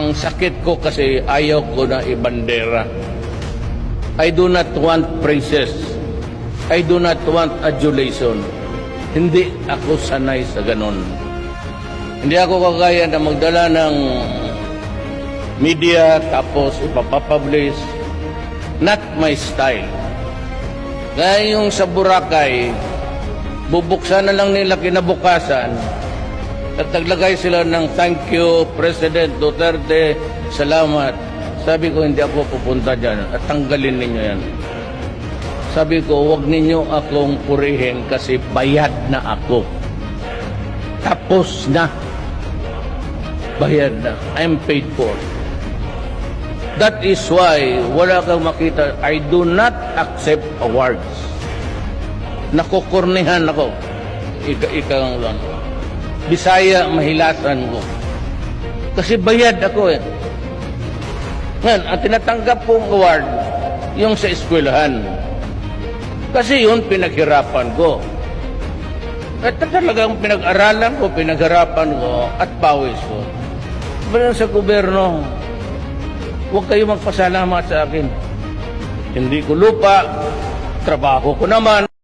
Ang sakit ko kasi ayaw ko na ibandera. I do not want praises. I do not want adulation. Hindi ako sanay sa ganon. Hindi ako kagaya na magdala ng media tapos ipapapublish. Not my style. Kaya yung sa Boracay, bubuksan na lang nila kinabukasan at naglagay sila ng thank you, President Duterte, salamat. Sabi ko, hindi ako pupunta dyan at tanggalin ninyo yan. Sabi ko, huwag ninyo akong purihin kasi bayad na ako. Tapos na. Bayad na. I'm paid for. That is why wala kang makita. I do not accept awards. Nakukurnihan ako. Ika lang. Bisaya, mahilasan ko. Kasi bayad ako eh. Ngayon, ang tinatanggap kong award, yung sa eskwelahan. Kasi yun, pinaghirapan ko. At talagang pinag-aralan ko, pinaghirapan ko, at pawis ko. Pero sa gobyerno, huwag kayo magpasalamat sa akin. Hindi ko lupa, trabaho ko naman,